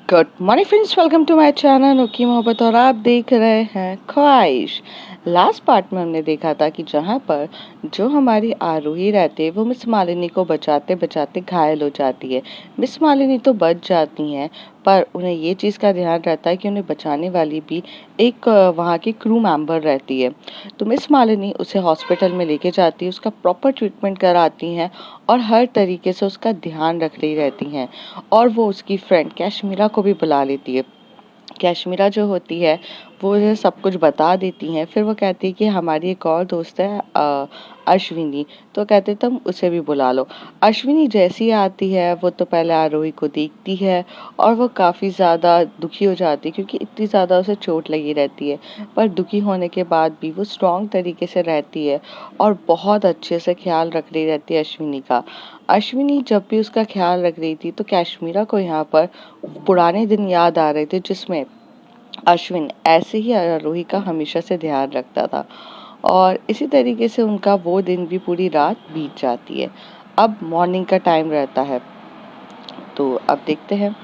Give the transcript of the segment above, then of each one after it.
Good morning friends, welcome to my channel okay मोहब्बत और आप देख रहे हैं ख्वाहिश। लास्ट पार्ट में हमने देखा था कि जहाँ पर जो हमारी आरोही रहती है वो मिस मालिनी को बचाते बचाते घायल हो जाती है। मिस मालिनी तो बच जाती हैं, पर उन्हें ये चीज़ का ध्यान रहता है कि उन्हें बचाने वाली भी एक वहाँ की क्रू मेंबर रहती है। तो मिस मालिनी उसे हॉस्पिटल में लेके जाती है, उसका प्रॉपर ट्रीटमेंट कराती हैं और हर तरीके से उसका ध्यान रख रही रहती हैं। और वो उसकी फ्रेंड कैशमीरा को भी बुला लेती है। कैशमीरा जो होती है वो उसे सब कुछ बता देती हैं। फिर वो कहती है कि हमारी एक और दोस्त है अश्विनी। तो कहते तुम उसे भी बुला लो। अश्विनी जैसी आती है वो तो पहले आरोही को देखती है और वो काफ़ी ज़्यादा दुखी हो जाती है क्योंकि इतनी ज़्यादा उसे चोट लगी रहती है। पर दुखी होने के बाद भी वो स्ट्रॉन्ग तरीके से रहती है और बहुत अच्छे से ख्याल रख रही रहती है अश्विनी का। अश्विनी जब भी उसका ख्याल रख रही थी तो कैशमीरा को यहाँ पर पुराने दिन याद आ रहे थे जिसमें अश्विन ऐसे ही आरोही का हमेशा से ध्यान रखता था। और इसी तरीके से उनका वो दिन भी पूरी रात बीत जाती है। अब मॉर्निंग का टाइम रहता है, तो अब देखते हैं।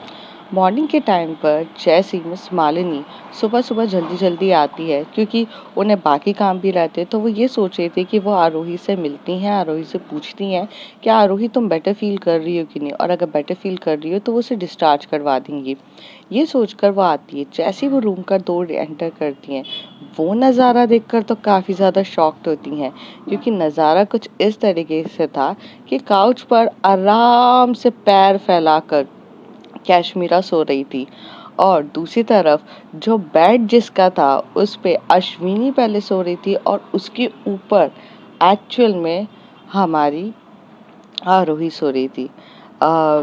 मॉर्निंग के टाइम पर जैसे ही मिस मालिनी सुबह सुबह जल्दी जल्दी आती है क्योंकि उन्हें बाकी काम भी रहते हैं, तो वो ये सोच रही थी कि वो आरोही से मिलती हैं, आरोही से पूछती हैं कि आरोही तुम बेटर फील कर रही हो कि नहीं, और अगर बेटर फील कर रही हो तो वो उसे डिस्चार्ज करवा देंगी। ये सोचकर वो आती है। जैसे ही वो रूम का डोर एंटर करती हैं, वो नज़ारा देखकर तो काफ़ी ज़्यादा शॉक्ड होती हैं क्योंकि नज़ारा कुछ इस तरीके से था कि काउच पर आराम से पैर फैलाकर कैशमीरा सो रही थी और दूसरी तरफ जो बेड जिसका था उस पे अश्विनी पहले सो रही थी और उसके ऊपर एक्चुअल में हमारी आरोही सो रही थी।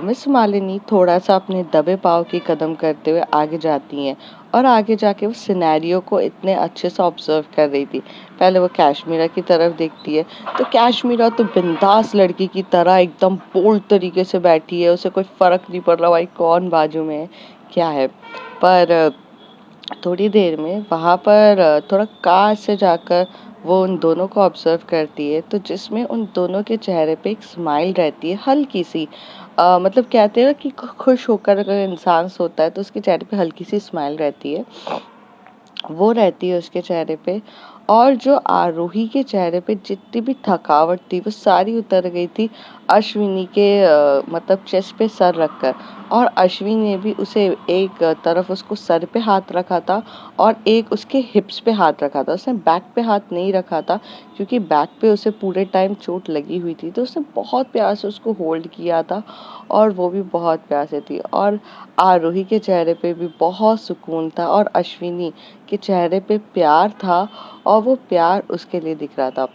मिस मालिनी थोड़ा सा अपने दबे पाँव की कदम करते हुए आगे जाती हैं और आगे जाके वो सिनेरियो को इतने अच्छे से ऑब्जर्व कर रही थी। पहले वो कैशमीरा की तरफ देखती है तो कैशमीरा तो बिंदास लड़की की तरह एकदम बोल्ड तरीके से बैठी है, उसे कोई फर्क नहीं पड़ रहा भाई कौन बाजू में है क्या है। पर थोड़ी देर में वहाँ पर थोड़ा पास से जाकर वो उन दोनों को ऑब्जर्व करती है, तो जिसमें उन दोनों के चेहरे पे एक स्माइल रहती है हल्की सी। मतलब कहते हैं कि खुश होकर अगर इंसान सोता है तो उसके चेहरे पे हल्की सी स्माइल रहती है, वो रहती है उसके चेहरे पे। और जो आरोही के चेहरे पे जितनी भी थकावट थी वो सारी उतर गई थी अश्विनी के मतलब चेस्ट पे सर रखकर। और अश्विनी ने भी उसे एक तरफ उसको सर पे हाथ रखा था और एक उसके हिप्स पे हाथ रखा था। उसने बैक पे हाथ नहीं रखा था क्योंकि बैक पे उसे पूरे टाइम चोट लगी हुई थी, तो उसने बहुत प्यार से उसको होल्ड किया था और वो भी बहुत प्यार से थी। और आरोही के चेहरे पे भी बहुत सुकून था और अश्विनी के चेहरे पे प्यार था और वो प्यार उसके लिए दिख रहा था।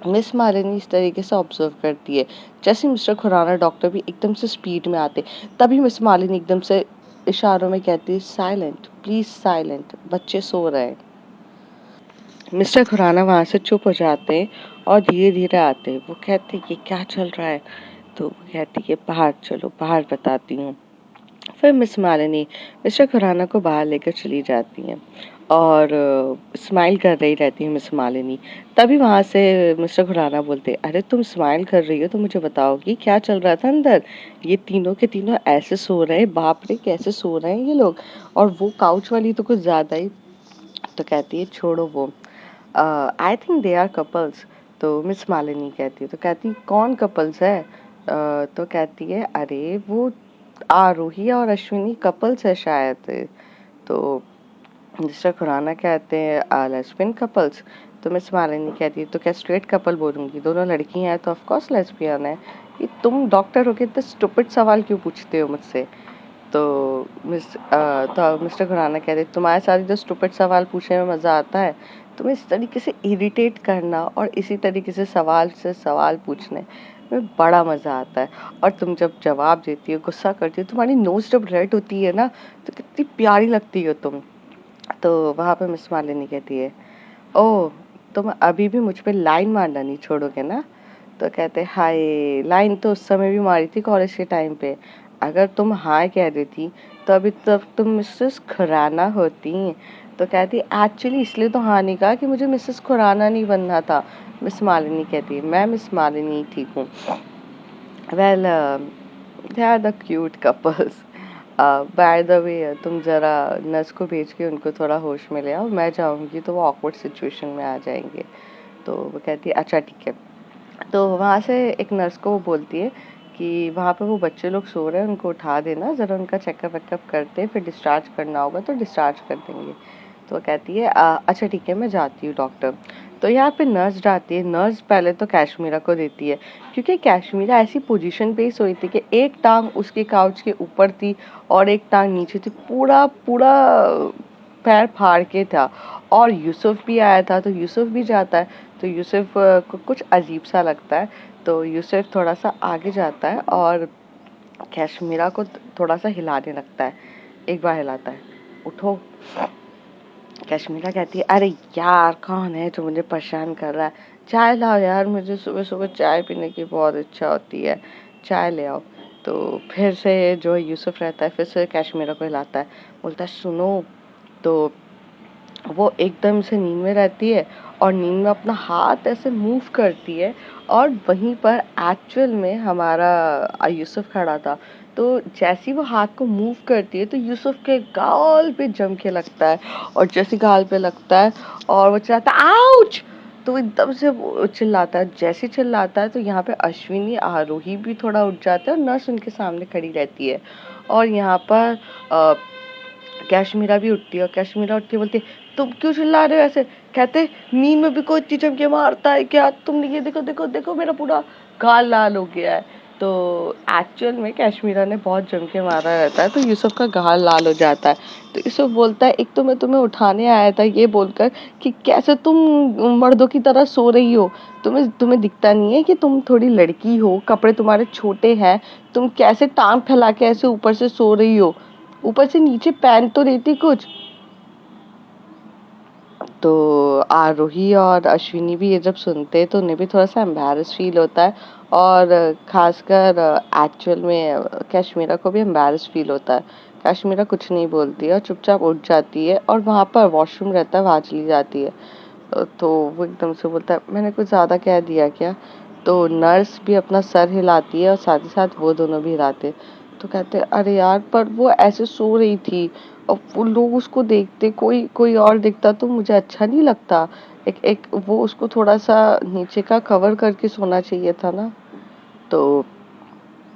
मिस मालिनी इस तरीके से ऑब्जर्व करती है। जैसे मिस्टर खुराना डॉक्टर भी एकदम से स्पीड में आते, तभी मिस मालिनी एकदम से इशारों में कहती है साइलेंट प्लीज साइलेंट, बच्चे सो रहे हैं। मिस्टर खुराना वहां से चुप हो जाते हैं और धीरे धीरे आते हैं। वो कहते हैं कि क्या चल रहा है, तो वो कहती है बाहर चलो, बाहर बताती हूँ। फिर मिस मालिनी मिस्टर खुराना को बाहर लेकर चली जाती हैं और स्माइल कर रही रहती है मिस मालिनी। तभी वहाँ से मिस्टर खुराना बोलते अरे तुम स्माइल कर रही हो तो मुझे बताओगी क्या चल रहा था अंदर। ये तीनों के तीनों ऐसे सो रहे हैं, बाप रे कैसे सो रहे हैं ये लोग। और वो काउच वाली तो कुछ ज्यादा ही। तो कहती है छोड़ो वो, I think they are couples. तो मिस मालिनी कहती है, तो कहती कौन कपल्स है। तो कहती है अरे वो आरोही और अश्विनी कपल्स है शायद। तो मिस्टर खुराना कहते हैं लेस्बियन कपल्स। तो मिस मालिनी कहती है तो क्या स्ट्रेट कपल बोलूंगी, दोनों लड़की हैं तो ऑफ कोर्स लेस्बियन है। ये तुम डॉक्टर हो के इतने स्टूपिड सवाल क्यों पूछते हो मुझसे। तो तो मिस्टर खुराना कहते हैं तुम्हारे साथ जो स्टूपिड सवाल पूछने में मज़ा आता है, तुम्हें इस तरीके से इरिटेट करना और इसी तरीके से सवाल पूछने में बड़ा मज़ा आता है। और तुम जब जवाब देती हो, गुस्सा करती हो, तुम्हारी नोज जब रेड होती है ना तो कितनी प्यारी लगती हो तुम। तो वहाँ पे मिस मालिनी कहती है ओह, तुम अभी भी मुझ पे लाइन मारना नहीं छोड़ोगे ना। तो कहते हाय, लाइन तो उस समय भी मारी थी कॉलेज के टाइम पे। अगर तुम हाय कह देती तो अभी तक तुम मिसेस खुराना होती। तो कहती एक्चुअली इसलिए तो हाँ नहीं कहा कि मुझे मिसेस खुराना नहीं बनना था। मिस मालिनी कहती है मैं मिस मालिनी ठीक हूँ। Well they are the cute couples. By the way तुम ज़रा नर्स को भेज के उनको थोड़ा होश में ले आओ, मैं जाऊँगी तो वो ऑकवर्ड सिचुएशन में आ जाएंगे। तो वो कहती है अच्छा ठीक है। तो वहाँ से एक नर्स को वो बोलती है कि वहाँ पे वो बच्चे लोग सो रहे हैं, उनको उठा देना, ज़रा उनका चेकअप वेकअप करते, फिर डिस्चार्ज करना होगा तो डिस्चार्ज कर देंगे। तो वो कहती है अच्छा ठीक है मैं जाती हूँ डॉक्टर। तो यहाँ पे नर्स जाती है। नर्स पहले तो कैशमीरा को देती है, क्योंकि कैशमीरा ऐसी पोजीशन पे ही सोई थी कि एक टांग उसके काउच के ऊपर थी और एक टांग नीचे थी, पूरा पूरा पैर फाड़ के था। और यूसुफ भी आया था, तो यूसुफ भी जाता है। तो यूसुफ को कुछ अजीब सा लगता है, तो यूसुफ थोड़ा सा आगे जाता है और कैशमीरा को थोड़ा सा हिलाने लगता है। एक बार हिलाता है, उठो। कैशमीरा कहती है अरे यार कौन है जो मुझे परेशान कर रहा है, चाय लाओ यार, मुझे सुबह सुबह चाय पीने की बहुत इच्छा होती है, चाय ले आओ। तो फिर से जो यूसुफ रहता है फिर से कैशमीरा को हिलाता है, बोलता है सुनो। तो वो एकदम से नींद में रहती है और नींद में अपना हाथ ऐसे मूव करती है, और वहीं पर एक्चुअल में हमारा यूसुफ खड़ा था। तो जैसे ही वो हाथ को मूव करती है तो यूसुफ के गाल पे जम के लगता है, और जैसे गाल पे लगता है और वो चिल्लाता है आउच। तो एकदम से वो चिल्लाता है, जैसे चिल्लाता है तो यहाँ पे अश्विनी आरोही भी थोड़ा उठ जाता है और नर्स उनके सामने खड़ी रहती है। और यहाँ पर कैशमीरा भी उठती है, और कैशमीरा उठ के बोलती है तुम क्यों चिल्ला रहे हो ऐसे। कहते नींद में भी कोई इतनी चमके मारता है क्या, तुमने ये देखो देखो देखो मेरा पूरा गाल लाल हो गया है। तो एक्चुअल में कैशमीरा ने बहुत जम के मारा रहता है, तो यूसुफ का गाल लाल हो जाता है। तो यूसुफ बोलता है एक तो मैं तुम्हें उठाने आया था ये बोलकर कि कैसे तुम मर्दों की तरह सो रही हो, तुम्हें तुम्हें दिखता नहीं है कि तुम थोड़ी लड़की हो, कपड़े तुम्हारे छोटे हैं, तुम कैसे टांग फैला के ऐसे ऊपर से सो रही हो, ऊपर से नीचे पहन तो रहती कुछ। तो आरोही और अश्विनी भी ये जब सुनते हैं तो उन्हें भी थोड़ा सा एम्बैरस फील होता है, और खासकर एक्चुअल में कैशमीरा को भी एम्बैरस फील होता है। कैशमीरा कुछ नहीं बोलती है और चुपचाप उठ जाती है, और वहाँ पर वॉशरूम रहता है वहाँ चली जाती है। तो वो एकदम से बोलता है मैंने कुछ ज़्यादा कह दिया क्या। तो नर्स भी अपना सर हिलाती है और साथ ही साथ वो दोनों भी हिलाते हैं। तो कहते हैं अरे यार पर वो ऐसे सो रही थी, और वो लोग उसको देखते, कोई कोई और दिखता तो मुझे अच्छा नहीं लगता। एक एक वो उसको थोड़ा सा नीचे का कवर करके सोना चाहिए था ना। तो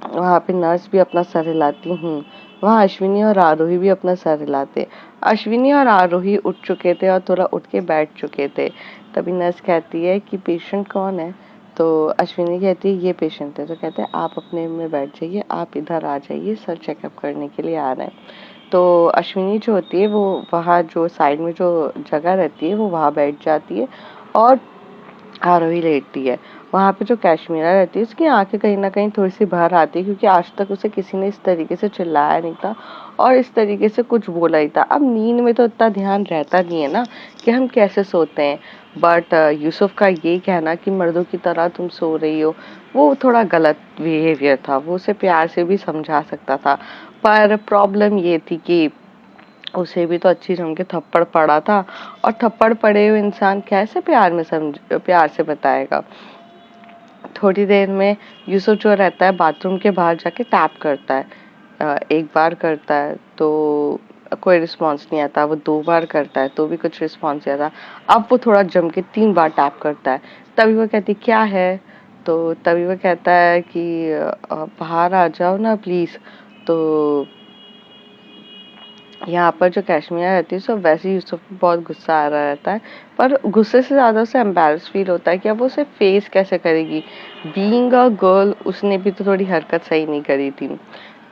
वहाँ पे नर्स भी अपना सर हिलाती हूँ, वहाँ अश्विनी और आरोही भी अपना सर हिलाते। अश्विनी और आरोही उठ चुके थे और थोड़ा उठ के बैठ चुके थे। तभी नर्स कहती है कि पेशेंट कौन है। तो अश्विनी कहती है ये पेशेंट है। तो कहते हैं आप अपने में बैठ जाइए, आप इधर आ जाइए, सर चेकअप करने के लिए आ रहे हैं। तो अश्विनी जो होती है वो वहाँ जो साइड में जो जगह रहती है वो वहाँ बैठ जाती है, और आरोही लेटती है। वहाँ पे जो कैशमीरा रहती है उसकी आंखें कहीं ना कहीं थोड़ी सी बाहर आती है, क्योंकि आज तक उसे किसी ने इस तरीके से चिल्लाया नहीं था और इस तरीके से कुछ बोला ही था। अब नींद में तो इतना ध्यान रहता नहीं है ना कि हम कैसे सोते हैं, बट यूसुफ का ये कहना कि मर्दों की तरह तुम सो रही हो वो थोड़ा गलत बिहेवियर था। वो उसे प्यार से भी समझा सकता था, पर प्रॉब्लम ये थी कि उसे भी तो अच्छी जम के थप्पड़ पड़ा था, और थप्पड़ पड़े हुए इंसान कैसे प्यार से बताएगा। थोड़ी देर में यूसुफ जो रहता है बाथरूम के बाहर जाके टैप करता है। एक बार करता है तो कोई रिस्पॉन्स नहीं आता, वो 2 बार करता है तो भी कुछ रिस्पॉन्स नहीं आता। अब वो थोड़ा जम के 3 बार टैप करता है। तभी वो कहती क्या है। तो तभी वो कहता है कि बाहर आ जाओ ना प्लीज। तो यहाँ पर जो कैशमीरा रहती है सब वैसे ही यूसुफ को बहुत गुस्सा आ रहा रहता है, पर गुस्से से ज़्यादा उसे एम्बैरस फील होता है कि अब वो उसे फेस कैसे करेगी। बीइंग अ गर्ल उसने भी तो थोड़ी हरकत सही नहीं करी थी।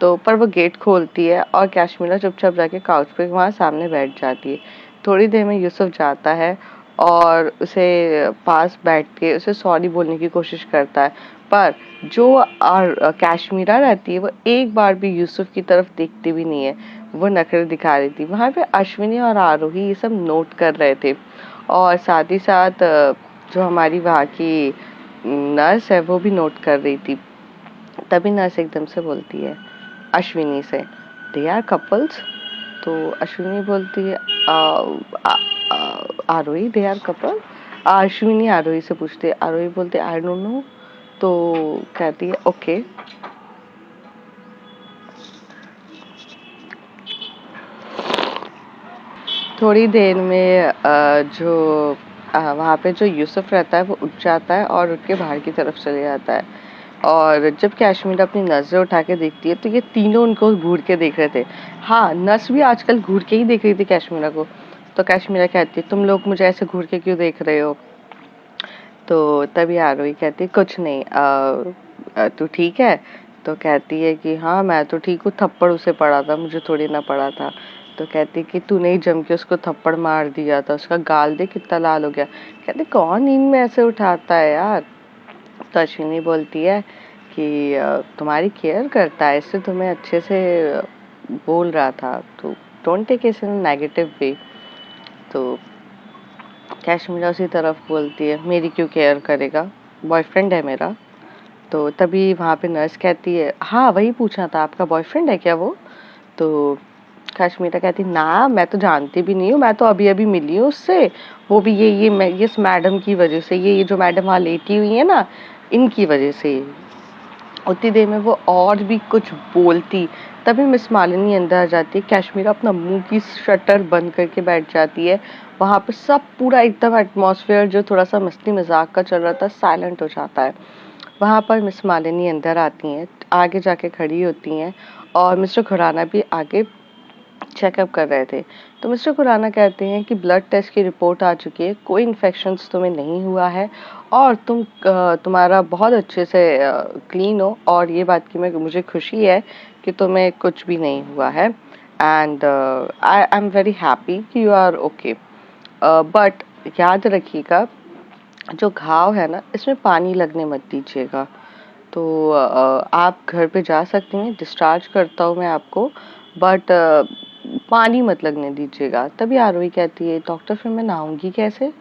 तो पर वो गेट खोलती है और कैशमीरा चुपचाप जाके काउच पे वहाँ सामने बैठ जाती है। थोड़ी देर में यूसुफ जाता है और उसे पास बैठ के उसे सॉरी बोलने की कोशिश करता है, पर जो कैशमीरा रहती है वो एक बार भी यूसुफ की तरफ देखती भी नहीं है, वो नखरे दिखा रही थी। वहां पे अश्विनी और आरोही ये सब नोट कर रहे थे, और साथ ही साथ जो हमारी वहाँ की नर्स है वो भी नोट कर रही थी। तभी नर्स एकदम से बोलती है अश्विनी से दे आर कपल्स। तो अश्विनी बोलती है आरोही दे आर कपल। अश्विनी आरोही से पूछती है, आरोही बोलते आई डोंट नो। तो कहती है ओके। थोड़ी देर में जो वहाँ पे जो यूसुफ रहता है वो उठ जाता है और उठ के बाहर की तरफ चले जाता है। और जब कैश्मीरा अपनी नजरें उठा के देखती है तो ये तीनों उनको घूर के देख रहे थे। हाँ, नस भी आजकल घूर के ही देख रही थी कैश्मीरा को। तो कैश्मीरा कहती है, तुम लोग मुझे ऐसे घूर के क्यों देख रहे हो? तो तभी आरोही कहती है, कुछ नहीं, तू ठीक है? तो कहती है कि हाँ मैं तो ठीक हूँ, थप्पड़ उसे पड़ा था, मुझे थोड़ी ना पड़ा था। तो कहती है कि तूने ही जम के उसको थप्पड़ मार दिया था, उसका गाल देख कितना लाल हो गया। कहते कौन नींद में ऐसे उठाता है यार? तो अश्विनी बोलती है कि तुम्हारी केयर करता है, इससे तुम्हें अच्छे से बोल रहा था, तो don't take it in negative way. तो कैश्मीरा उसी तरफ बोलती है, मेरी क्यों केयर करेगा, बॉयफ्रेंड है मेरा। तो तभी वहाँ पे नर्स कहती है, हाँ वही पूछना था, आपका बॉयफ्रेंड है क्या वो? तो कश्मीरा कहती, ना मैं तो जानती भी नहीं हूँ, मैं तो अभी अभी मिली हूँ उससे, वो भी ये इस मैडम की वजह से, ये जो मैडम वहाँ लेटी हुई है ना, इनकी वजह से। उतनी देर में वो और भी कुछ बोलती, तभी मिस मालिनी अंदर आ जाती है। कश्मीरा अपना मुंह की शटर बंद करके बैठ जाती है। वहां पे सब पूरा एकदम एटमॉस्फेयर जो थोड़ा सा मस्ती मजाक का चल रहा था साइलेंट हो जाता है। वहां पर मिस मालिनी अंदर आती हैं, आगे जाके खड़ी होती हैं, और मिस्टर खुराना भी आगे चेकअप कर रहे थे। तो मिस्टर खुराना कहते हैं कि ब्लड टेस्ट की रिपोर्ट आ चुकी है, कोई इन्फेक्शंस तुम्हें नहीं हुआ है, और तुम्हारा बहुत अच्छे से क्लीन हो, और ये बात की मुझे खुशी है कि तुम्हें कुछ भी नहीं हुआ है, and I am very happy कि यू आर ओके। बट याद रखिएगा, जो घाव है ना, इसमें पानी लगने मत दीजिएगा। तो आप घर पे जा सकती हैं, डिस्चार्ज करता हूँ मैं आपको, बट पानी मत लगने दीजिएगा। तभी आरोही कहती है, डॉक्टर फिर मैं नहाऊंगी कैसे?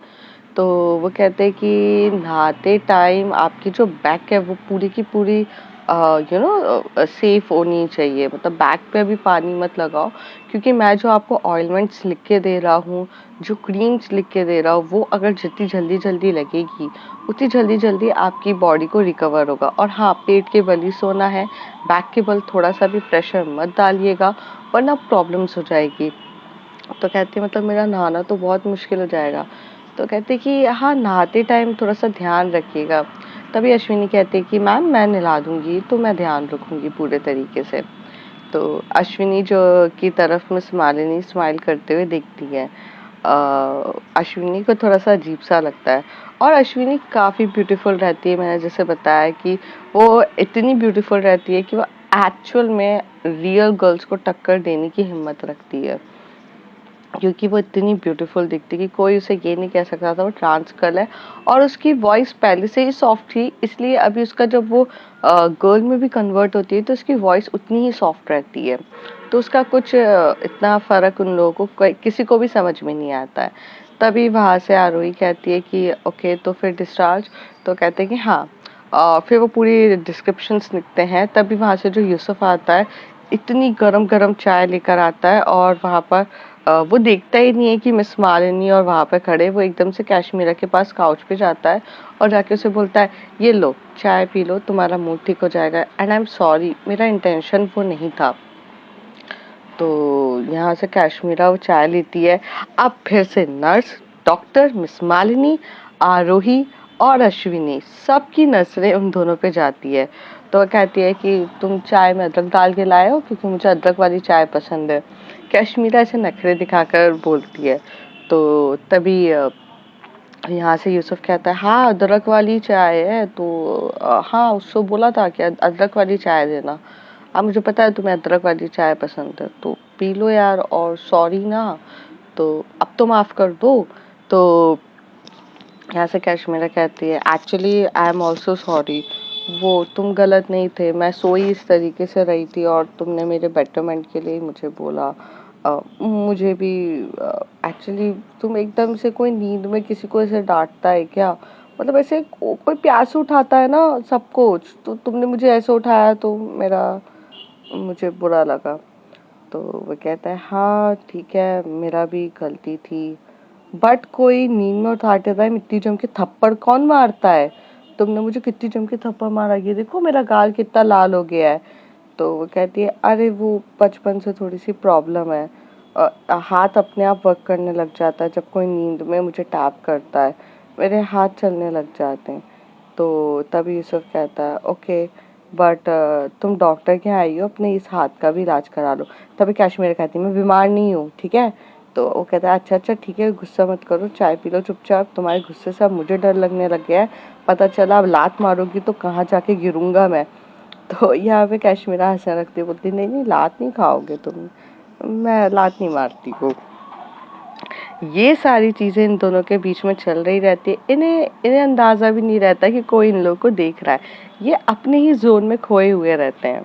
तो वो कहते हैं कि नहाते टाइम आपकी जो बैक है वो पूरी की पूरी सेफ होनी चाहिए, मतलब बैक पे अभी पानी मत लगाओ, क्योंकि मैं जो आपको ऑइलमेंट्स लिख के दे रहा हूँ, जो क्रीम्स लिख के दे रहा हूँ, वो अगर जितनी जल्दी जल्दी लगेगी उतनी जल्दी जल्दी आपकी बॉडी को रिकवर होगा। और हाँ, पेट के बल ही सोना है, बैक के बल थोड़ा सा भी प्रेशर मत डालिएगा, वरना प्रॉब्लम्स हो जाएगी। तो कहती है, मतलब मेरा नहाना तो बहुत मुश्किल हो जाएगा। तो कहते कि हाँ, नहाते टाइम थोड़ा सा ध्यान रखिएगा। तभी अश्विनी कहती है कि मैम मैं नहला दूंगी, तो मैं ध्यान रखूंगी पूरे तरीके से। तो अश्विनी जो की तरफ मिस मालिनी स्माइल करते हुए देखती है। अश्विनी को थोड़ा सा अजीब सा लगता है, और अश्विनी काफ़ी ब्यूटीफुल रहती है। मैंने जैसे बताया कि वो इतनी ब्यूटीफुल रहती है कि वो एक्चुअल में रियल गर्ल्स को टक्कर देने की हिम्मत रखती है, क्योंकि वो इतनी ब्यूटीफुल दिखती कि कोई उसे ये नहीं कह सकता था वो ट्रांस गर्ल है। और उसकी वॉइस पहले से ही सॉफ्ट थी, इसलिए अभी उसका जब वो गर्ल में भी कन्वर्ट होती है तो उसकी वॉइस उतनी ही सॉफ्ट रहती है। तो उसका कुछ इतना फर्क उन लोगों को किसी को भी समझ में नहीं आता है। तभी वहां से आरोही कहती है कि ओके, तो फिर डिस्चार्ज? तो कहते हैं कि हाँ। फिर वो पूरी डिस्क्रिप्शंस लिखते हैं। तभी वहां से जो यूसुफ आता है, इतनी गरम गरम चाय लेकर आता है, और वहां पर वो देखता ही नहीं है कि मिस मालिनी और वहां पे खड़े। वो एकदम से कैश्मीरा के पास काउच पे जाता है और जाके उसे बोलता है, ये लो चाय पी लो, तुम्हारा मूड ठीक हो जाएगा, एंड आई एम सॉरी, मेरा इंटेंशन वो नहीं था। तो यहाँ से कैश्मीरा वो चाय लेती है। अब फिर से नर्स, डॉक्टर, मिस मालिनी, आरोही और अश्विनी, सबकी नजरें उन दोनों पे जाती है। तो वो कहती है कि तुम चाय में अदरक डाल के लाए हो, क्योंकि मुझे अदरक वाली चाय पसंद है। कैश्मीरा ऐसे नखरे दिखाकर बोलती है। तो तभी यहाँ से यूसुफ कहता है, हाँ अदरक वाली चाय है, तो हाँ उसको बोला था कि अदरक वाली चाय देना। अब मुझे पता है तुम्हें अदरक वाली चाय पसंद है, तो पी लो यार, और सॉरी ना, तो अब तो माफ कर दो। तो यहाँ से कैश्मीरा कहती है, actually I am also sorry, वो तुम गलत नहीं थे, मैं सोई इस तरीके से रही थी और तुमने मेरे बेटरमेंट के लिए मुझे बोला। मुझे भी एक्चुअली तुम एकदम से, कोई नींद में किसी को ऐसे डांटता है क्या? मतलब ऐसे कोई प्यार से उठाता है ना सबको, तो तुमने मुझे ऐसे उठाया तो मुझे बुरा लगा। तो वो कहता है, हाँ ठीक है, मेरा भी गलती थी, बट कोई नींद में उठाते टाइम इतनी जम के थप्पड़ कौन मारता है? तुमने मुझे कितनी जम के थप्पड़ मारा, ये देखो मेरा गाल कितना लाल हो गया है। तो वो कहती है, अरे वो बचपन से थोड़ी सी प्रॉब्लम है, हाथ अपने आप वर्क करने लग जाता है जब कोई नींद में मुझे टैप करता है, मेरे हाथ चलने लग जाते हैं। तो तभी यूसुफ कहता है ओके, बट तुम डॉक्टर के यहाँ आई हो, अपने इस हाथ का भी इलाज करा लो। तभी कश्मीर कहती है मैं बीमार नहीं हूँ, ठीक है। तो वो कहता है अच्छा अच्छा ठीक है, गुस्सा मत करो, चाय पी लो चुपचाप, तुम्हारे गुस्से से अब मुझे डर लगने लग गया है, पता चला अब लात मारोगी तो कहाँ जाके गिरूंगा मैं। तो यहाँ पे कश्मीरा हंसने लगती है, बोलती नहीं नहीं लात नहीं खाओगे तुम, मैं लात नहीं मारती हूँ। ये सारी चीजें इन दोनों के बीच में चल रही रहती है। इन्हें इन्हें अंदाजा भी नहीं रहता कि कोई इन लोगों को देख रहा है, ये अपने ही जोन में खोए हुए रहते हैं।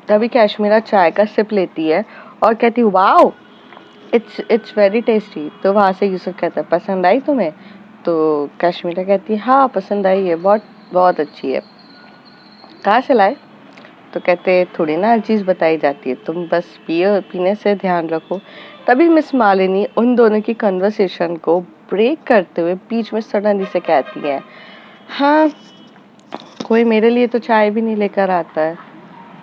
तभी कश्मीरा चाय का सिप लेती है और कहती है वाओ, इट्स वेरी टेस्टी। तो वहां से यूसुफ कहता है पसंद आई तुम्हें? तो कश्मीरा कहती है हाँ पसंद आई है, बहुत बहुत अच्छी है। कहाँ से लाए? तो कहते थोड़ी ना हर चीज़ बताई जाती है, तुम बस पियो, पीने से ध्यान रखो। तभी मिस मालिनी उन दोनों की कन्वर्सेशन को ब्रेक करते हुए बीच में सडनली से कहती है हाँ, कोई मेरे लिए तो चाय भी नहीं लेकर आता है।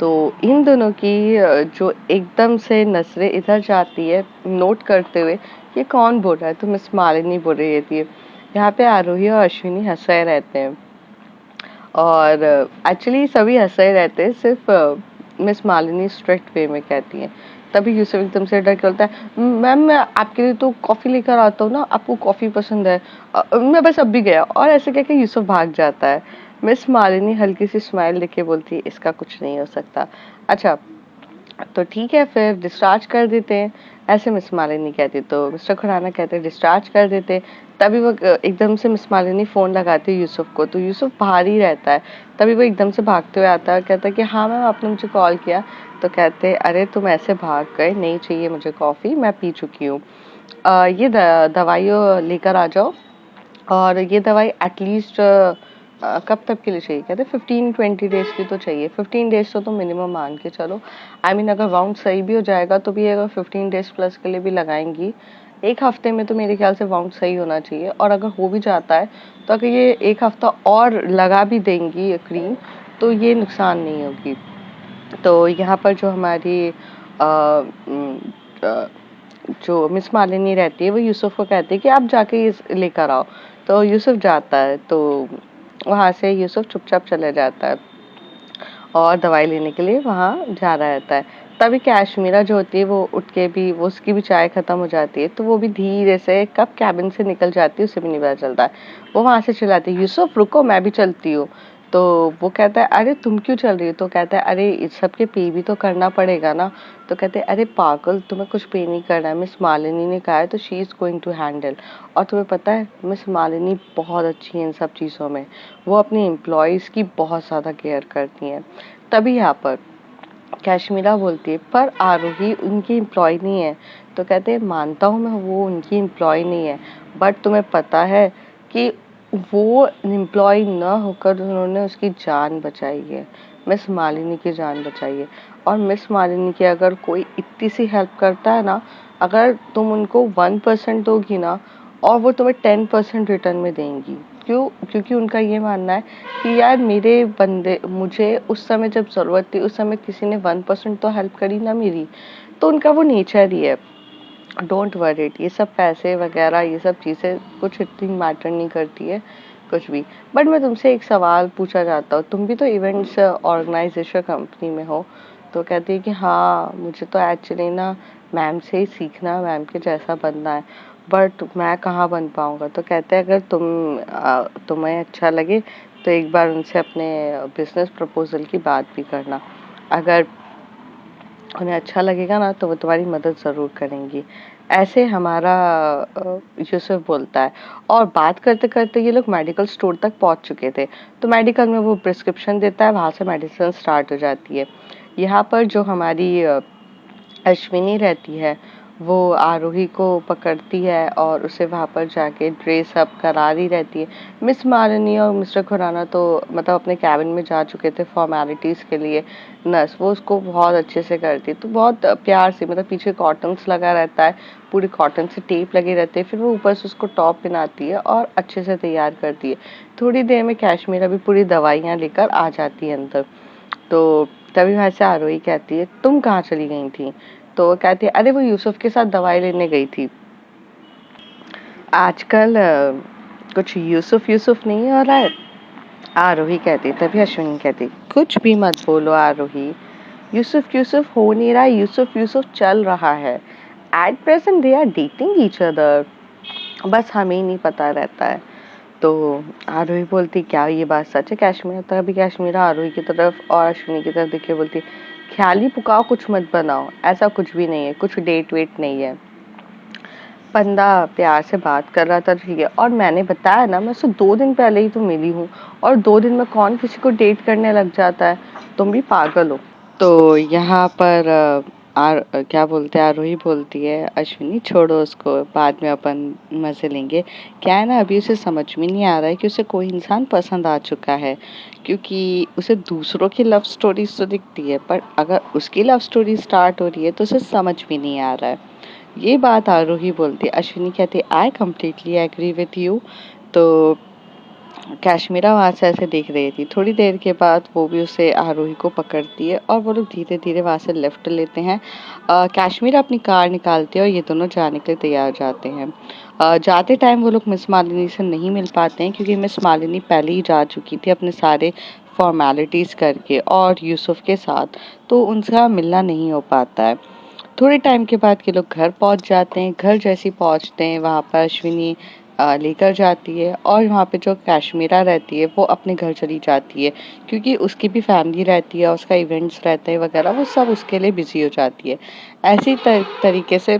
तो इन दोनों की जो एकदम से नजरें इधर जाती है नोट करते हुए, ये कौन बोल रहा है? तो मिस मालिनी बोल रही थी। यहाँ पे आरोही और अश्विनी हंस रहे रहते हैं और एक्चुअली सभी हंस रहे रहते हैं, सिर्फ मिस मालिनी स्ट्रिक्ट वे में कहती है। तभी यूसुफ एकदम से डर के बोलता है मैम मैं आपके लिए तो कॉफी लेकर आता हूँ ना, आपको कॉफी पसंद है? मैं बस अब भी गया, और ऐसे कहकर यूसुफ भाग जाता है। मिस मालिनी हल्की सी स्माइल देके बोलती है इसका कुछ नहीं हो सकता। अच्छा तो ठीक है फिर डिस्चार्ज कर देते हैं, ऐसे मिस मालिनी कहती। तो मिस्टर खुराना कहते हैं डिस्चार्ज कर देते हैं। तभी वो एकदम से मिस मालिनी फोन लगाती है यूसुफ को, तो यूसुफ बाहर ही रहता है। तभी वो एकदम से भागते हुए आता है, कहता है कि हाँ मैम आपने मुझे कॉल किया। तो कहते अरे तुम ऐसे भाग गए, नहीं चाहिए मुझे कॉफी, मैं पी चुकी हूँ। ये दवाइयों लेकर आ जाओ, और ये दवाई एटलीस्ट कब तक के लिए चाहिए? कहते 15-20 डेज की तो चाहिए, 15 डेज तो मिनिमम मान के चलो। आई मीन अगर वाउंड सही भी हो जाएगा तो भी अगर 15 डेज प्लस के लिए भी लगाएंगी, एक हफ्ते में तो मेरे ख्याल से वाउंड सही होना चाहिए। और अगर हो भी जाता है तो अगर ये एक हफ्ता और लगा भी देंगी ये क्रीम तो ये नुकसान नहीं होगी। तो यहाँ पर जो हमारी जो मिस मालिनी रहती है वो यूसुफ को कहती है कि आप जाके लेकर आओ। तो यूसुफ जाता है, तो वहां से यूसुफ चुपचाप चले जाता है और दवाई लेने के लिए वहां जा रहा रहता है। तभी कैशमीरा जो होती है वो उठ के भी, वो उसकी भी चाय खत्म हो जाती है, तो वो भी धीरे से कब कैबिन से निकल जाती है उसे भी नहीं पता चलता है। वो वहां से चिल्लाती है यूसुफ रुको मैं भी चलती हूँ। तो वो कहता है अरे तुम क्यों चल रही हो? तो कहता है अरे इस सब के पे भी तो करना पड़ेगा ना। तो कहते हैं अरे पागल, तुम्हें कुछ पे नहीं करना है, मिस मालिनी ने कहा है तो she is going to handle. और तुम्हें पता है मिस मालिनी बहुत अच्छी है इन सब चीज़ों में, वो अपनी एम्प्लॉयज़ की बहुत ज़्यादा केयर करती हैं। तभी यहाँ पर कश्मीरा बोलती है पर आरोही उनकी एम्प्लॉय नहीं है। तो कहते हैं मानता हूँ मैं वो उनकी एम्प्लॉय नहीं है, बट तुम्हें पता है कि वो एम्प्लॉय न होकर उन्होंने उसकी जान बचाई है, मिस मालिनी की जान बचाई है। और मिस मालिनी की अगर कोई इतनी सी हेल्प करता है ना, अगर तुम उनको 1% दोगी ना, और वो तुम्हें 10% रिटर्न में देंगी। क्यों? क्योंकि उनका ये मानना है कि यार मेरे बंदे, मुझे उस समय जब जरूरत थी उस समय किसी ने 1% तो हेल्प करी ना मेरी। तो उनका वो नेचर ही है। डोंट वरी इट, ये सब पैसे वगैरह ये सब चीजें कुछ इतनी मैटर नहीं करती है कुछ भी। बट मैं तुमसे एक सवाल पूछा चाहता हूँ, तुम भी तो इवेंट्स ऑर्गेनाइजेशन कंपनी में हो। तो कहती है कि हाँ मुझे तो एक्चुअली ना मैम से ही सीखना, मैम के जैसा बनना है, बट मैं कहाँ बन पाऊंगा। तो कहते हैं अगर तुम्हें अच्छा लगे तो एक बार उनसे अपने बिजनेस प्रपोजल की बात भी करना, अगर उन्हें अच्छा लगेगा ना तो वो तुम्हारी मदद ज़रूर करेंगी। ऐसे हमारा यूसुफ बोलता है। और बात करते करते ये लोग मेडिकल स्टोर तक पहुंच चुके थे। तो मेडिकल में वो प्रिस्क्रिप्शन देता है, वहां से मेडिसिन स्टार्ट हो जाती है। यहाँ पर जो हमारी अश्विनी रहती है वो आरोही को पकड़ती है और उसे वहां पर जाके ड्रेस अप करा रही रहती है। मिस मालिनी और मिस्टर खुराना तो मतलब अपने कैबिन में जा चुके थे फॉर्मेलिटीज के लिए। नर्स वो उसको बहुत अच्छे से करती है, तो बहुत प्यार से, मतलब पीछे कॉटन्स लगा रहता है, पूरी कॉटन से टेप लगे रहते हैं, फिर वो ऊपर से उसको टॉप पहनाती है और अच्छे से तैयार करती है। थोड़ी देर में कश्मीरा भी पूरी दवाइयाँ लेकर आ जाती है अंदर। तो तभी वहां से आरोही कहती है तुम कहाँ चली गई थी? तो वो कहती है अरे वो यूसुफ के साथ दवाई लेने गई थी। आजकल कुछ यूसुफ यूसुफ नहीं हो रहा है। आरोही कहती, तभी अश्विनी कहती कुछ भी मत बोलो आरोही, यूसुफ यूसुफ हो नहीं रहा, यूसुफ यूसुफ चल रहा है। At present they are dating each other, बस हमें ही नहीं पता रहता है। तो आरोही बोलती क्या ये बात सच है कश्मीर? तभी कश्मीर आरोही की तरफ और अश्विनी की तरफ देखे बोलती ख्याल ही पुकाओ, कुछ मत बनाओ, ऐसा कुछ भी नहीं है, कुछ डेट वेट नहीं है। बंदा प्यार से बात कर रहा था ठीक है, और मैंने बताया ना मैं उससे 2 दिन पहले ही तो मिली हूँ, और 2 दिन में कौन किसी को डेट करने लग जाता है, तुम भी पागल हो। तो यहाँ पर क्या बोलते हैं, आरोही बोलती है अश्विनी छोड़ो उसको, बाद में अपन मजे लेंगे। क्या है ना, अभी उसे समझ में नहीं आ रहा है कि उसे कोई इंसान पसंद आ चुका है, क्योंकि उसे दूसरों की लव स्टोरीज तो दिखती है, पर अगर उसकी लव स्टोरी स्टार्ट हो रही है तो उसे समझ में नहीं आ रहा है। ये बात आरोही बोलती है। अश्विनी कहती I completely agree with you. तो कश्मीरा वहां से ऐसे देख रही थी। थोड़ी देर के बाद वो भी उसे आरोही को पकड़ती है और वो लोग धीरे धीरे वहां से लेफ्ट लेते हैं। कश्मीरा अपनी कार निकालती है और ये दोनों जाने के लिए तैयार हो जाते हैं। जाते टाइम वो लोग मिस मालिनी से नहीं मिल पाते हैं, क्योंकि मिस मालिनी पहले ही जा चुकी थी अपने सारे फॉर्मेलिटीज करके और यूसुफ के साथ, तो उनसे मिलना नहीं हो पाता है। थोड़े टाइम के बाद ये लोग घर पहुंच जाते हैं। घर जैसे ही पहुंचते हैं वहां पर अश्विनी लेकर जाती है, और वहाँ पे जो कश्मीरा रहती है वो अपने घर चली जाती है, क्योंकि उसकी भी फैमिली रहती है, उसका इवेंट्स रहते हैं वगैरह, वो सब उसके लिए बिजी हो जाती है। ऐसी तरीके से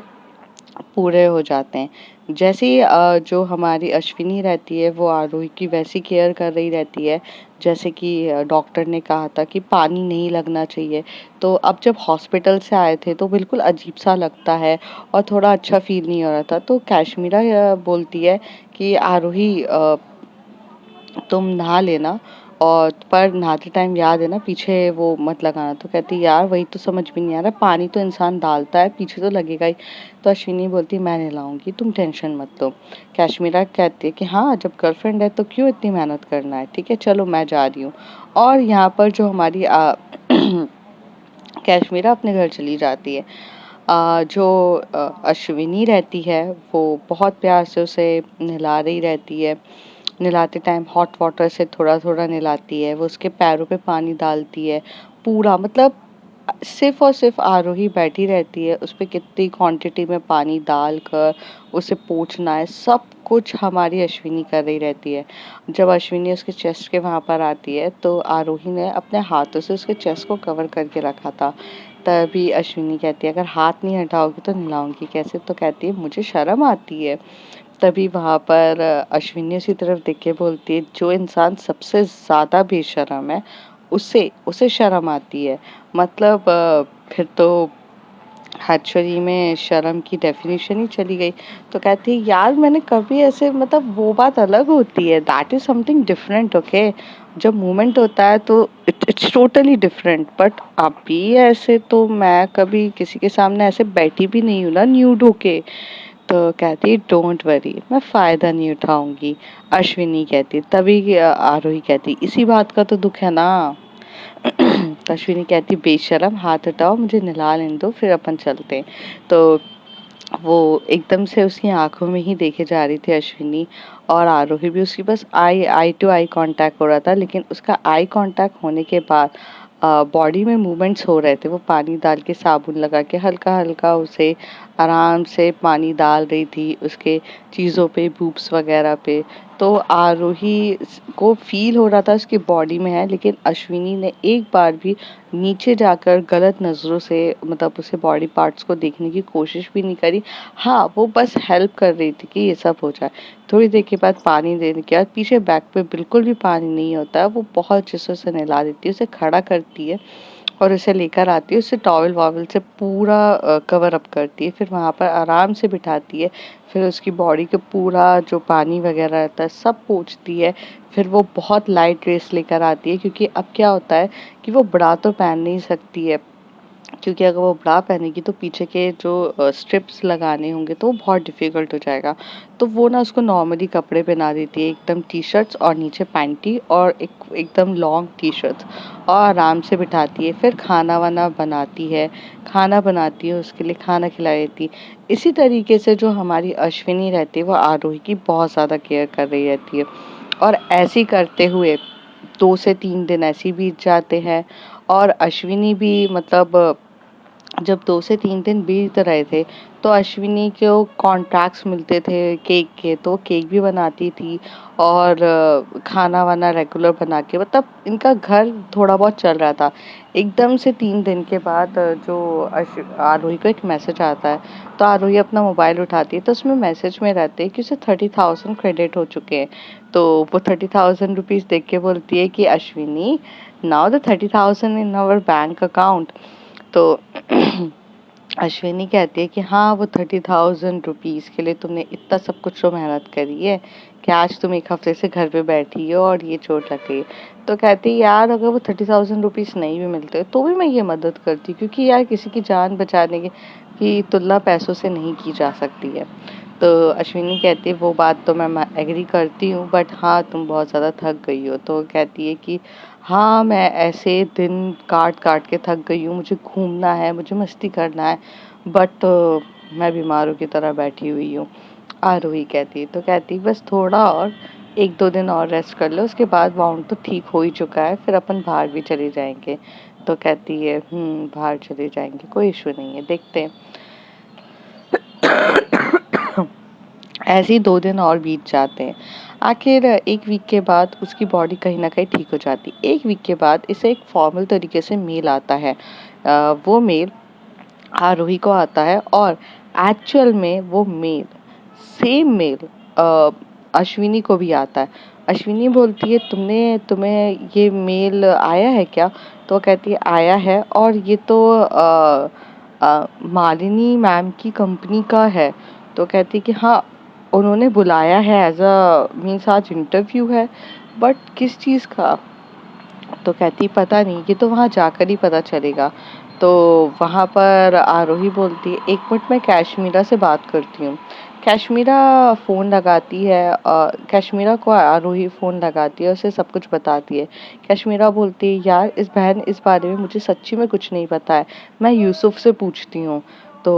पूरे हो जाते हैं। जैसे ही जो हमारी अश्विनी रहती है वो आरोही की वैसी केयर कर रही रहती है, जैसे कि डॉक्टर ने कहा था कि पानी नहीं लगना चाहिए। तो अब जब हॉस्पिटल से आए थे तो बिल्कुल अजीब सा लगता है और थोड़ा अच्छा फील नहीं हो रहा था। तो कश्मीरा बोलती है कि आरोही तुम नहा लेना, और पर नहाते टाइम याद है ना पीछे वो मत लगाना। तो कहती यार वही तो समझ में नहीं आ रहा, पानी तो इंसान डालता है, पीछे तो लगेगा ही। तो अश्विनी बोलती मैं नहलाऊंगी, तुम टेंशन मत लो। कश्मीरा कहती है कि हाँ जब गर्लफ्रेंड है तो क्यों इतनी मेहनत करना है, ठीक है चलो मैं जा रही हूँ। और यहाँ पर जो हमारी कश्मीरा अपने घर चली जाती है। जो अश्विनी रहती है वो बहुत प्यार से उसे नहला रही रहती है। नहलाते टाइम हॉट वाटर से थोड़ा थोड़ा नहलाती है, वो उसके पैरों पे पानी डालती है पूरा, मतलब सिर्फ और सिर्फ आरोही बैठी रहती है, उस पे कितनी क्वांटिटी में पानी डालकर उसे पोंछना है, सब कुछ हमारी अश्विनी कर रही रहती है। जब अश्विनी उसके चेस्ट के वहां पर आती है तो आरोही ने अपने हाथों से उसके चेस्ट को कवर करके रखा था। तभी अश्विनी कहती है अगर हाथ नहीं हटाओगी तो नहलाऊंगी कैसे? तो कहती है मुझे शर्म आती है। तभी वहां पर अश्विनी उसी तरफ देख के बोलती है जो इंसान सबसे ज्यादा बेशर्म है उसे उसे शर्म आती है। मतलब फिर तो एक्चुअली में शर्म की डेफिनेशन ही चली गई। तो कहती है यार मैंने कभी ऐसे, मतलब वो बात अलग होती है, that is something different okay. जब मूवमेंट होता है तो इट्स टोटली डिफरेंट, बट अभी ऐसे तो मैं कभी किसी के सामने ऐसे बैठी भी नहीं हूँ ना न्यूड होके। तो कहती डोंट वरी, मैं फायदा नहीं उठाऊंगी। अश्विनी कहती, तभी आरोही कहती इसी बात का तो दुख है ना। तो अश्विनी कहती बेशरम हाथ हटाओ, मुझे नहला लेने दो फिर अपन चलते हैं। तो वो एकदम से उसकी आंखों में ही देखे जा रही थी अश्विनी, और आरोही भी उसकी बस आई आई टू आई कांटेक्ट हो रहा था। लेकिन उसका आई कांटेक्ट होने के बाद बॉडी में मूवमेंट्स हो रहे थे। वो पानी डाल के साबुन लगा के हल्का हल्का उसे आराम से पानी डाल रही थी उसके चीज़ों पे, बूब्स वगैरह पे। तो आरोही को फील हो रहा था उसकी बॉडी में है, लेकिन अश्विनी ने एक बार भी नीचे जाकर गलत नज़रों से, मतलब उसे बॉडी पार्ट्स को देखने की कोशिश भी नहीं करी। हाँ वो बस हेल्प कर रही थी कि ये सब हो जाए। थोड़ी देर के बाद पानी देने के बाद पीछे बैक पे बिल्कुल भी पानी नहीं होता है, वो बहुत अच्छे से उसे नहला देती है, उसे खड़ा करती है और उसे लेकर आती है, उसे टॉवल वॉवल से पूरा कवर अप करती है, फिर वहाँ पर आराम से बिठाती है। फिर उसकी बॉडी के पूरा जो पानी वगैरह रहता है सब पोंछती है। फिर वो बहुत लाइट ड्रेस लेकर आती है, क्योंकि अब क्या होता है कि वो बड़ा तो पहन नहीं सकती है, क्योंकि अगर वो ब्रा पहनेगी तो पीछे के जो स्ट्रिप्स लगाने होंगे तो वो बहुत डिफ़िकल्ट हो जाएगा। तो वो ना उसको नॉर्मली कपड़े पहना देती है, एकदम टी-शर्ट्स और नीचे पैंटी और एकदम लॉन्ग टी-शर्ट्स, और आराम से बिठाती है। फिर खाना-वाना बनाती है, खाना बनाती है उसके लिए, खाना खिला देती है। इसी तरीके से जो हमारी अश्विनी रहती है वो आरोही की बहुत ज़्यादा केयर कर रही रहती है। और ऐसे ही करते हुए 2 से 3 दिन ऐसे ही बीत जाते हैं, और अश्विनी भी मतलब जब 2 से 3 दिन बीत रहे थे, तो अश्विनी को कॉन्ट्रैक्ट्स मिलते थे केक के, तो केक भी बनाती थी और खाना-वाना रेगुलर बना के, मतलब इनका घर थोड़ा बहुत चल रहा था। एकदम से 3 दिन के बाद जो आरोही को एक मैसेज आता है, तो आरोही अपना मोबाइल उठाती है, तो उसमें मैसेज में रहते हैं कि उसे 30,000 क्रेडिट हो चुके हैं। तो वो 30,000 रुपीज़ देख के बोलती है कि Ashwini, now the 30,000 in our bank account. तो अश्विनी कहती है कि हाँ, वो 30,000 रुपीज़ के लिए तुमने इतना सब कुछ तो मेहनत करी है कि आज तुम 1 हफ्ते से घर पे बैठी हो और ये चोट लग गई। तो कहती है यार, अगर वो 30,000 रुपीज़ नहीं भी मिलते तो भी मैं ये मदद करती, क्योंकि यार किसी की जान बचाने की तुलना पैसों से नहीं की जा सकती है। तो अश्विनी कहती है वो बात तो मैं एग्री करती हूँ, बट हाँ, तुम बहुत ज़्यादा थक गई हो। तो कहती है कि हाँ, मैं ऐसे दिन काट-काट के थक गई हूँ, मुझे घूमना है, मुझे मस्ती करना है, बट मैं बीमारों की तरह बैठी हुई हूँ। आरोही कहती है, तो कहती है बस थोड़ा और 1-2 दिन और रेस्ट कर लो, उसके बाद वाउंड तो ठीक हो ही चुका है, फिर अपन बाहर भी चले जाएँगे। तो कहती है बाहर चले जाएँगे, कोई इश्यू नहीं है, देखते हैं। ऐसे ही 2 दिन और बीत जाते हैं। आखिर 1 वीक के बाद उसकी बॉडी कहीं न कहीं ठीक हो जाती है। 1 वीक के बाद इसे एक फॉर्मल तरीके से मेल आता है। वो मेल आरोही को आता है, और एक्चुअल में वो मेल, सेम मेल अ, अश्विनी को भी आता है। अश्विनी बोलती है तुम्हें ये मेल आया है क्या? तो वो कहती है आया है, और ये तो मालिनी मैम की कंपनी का है। तो कहती है कि हाँ, उन्होंने बुलाया है एज़ मीन्स आज इंटरव्यू है, बट किस चीज़ का? तो कहती पता नहीं, ये तो वहाँ जाकर ही पता चलेगा। तो वहाँ पर आरोही बोलती है 1 मिनट, मैं कैशमीरा से बात करती हूँ। कैशमीरा फ़ोन लगाती है, कैशमीरा को आरोही फ़ोन लगाती है, उसे सब कुछ बताती है। कैशमीरा बोलती है यार, इस बारे में मुझे सच्ची में कुछ नहीं पता है, मैं यूसुफ से पूछती हूँ। तो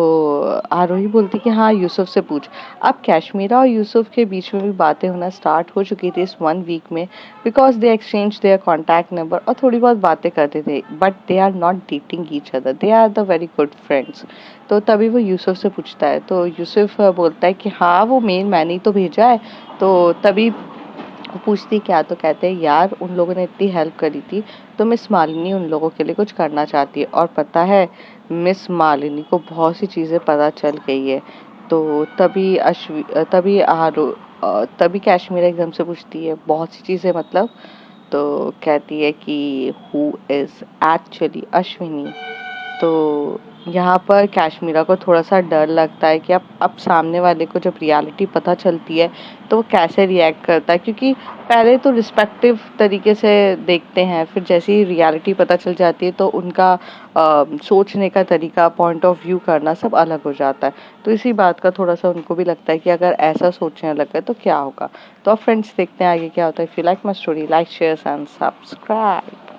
आरोही बोलती कि हाँ, यूसुफ से पूछ। अब कैशमीरा और यूसुफ के बीच में भी बातें होना स्टार्ट हो चुकी थी इस 1 वीक में, because they exchange their contact number और थोड़ी बहुत बातें करते थे, but they are not dating each other, they are the very good friends. तो तभी वो यूसुफ से पूछता है, तो यूसुफ बोलता है कि हाँ, वो मेल मैंने ही तो भेजा है। तो तभी वो पूछती क्या? तो कहते हैं यार, उन लोगों ने इतनी हेल्प करी थी, तो मिस मालिनी उन लोगों के लिए कुछ करना चाहती है, और पता है, मिस मालिनी को बहुत सी चीज़ें पता चल गई है। तो तभी कश्मीर एकदम से पूछती है बहुत सी चीज़ें, मतलब? तो कहती है कि हु इज़ एक्चुअली अश्विनी। तो यहाँ पर कश्मीरा को थोड़ा-सा डर लगता है कि अब सामने वाले को जब रियलिटी पता चलती है, तो वो कैसे रिएक्ट करता है, क्योंकि पहले तो रिस्पेक्टिव तरीके से देखते हैं, फिर जैसे ही रियलिटी पता चल जाती है तो उनका सोचने का तरीका, पॉइंट ऑफ व्यू करना सब अलग हो जाता है। तो इसी बात का थोड़ा-सा उनको भी लगता है कि अगर ऐसा सोचने लग गए तो क्या होगा? तो अब फ्रेंड्स, देखते हैं आगे क्या होता है। If you like my story, like, share and subscribe.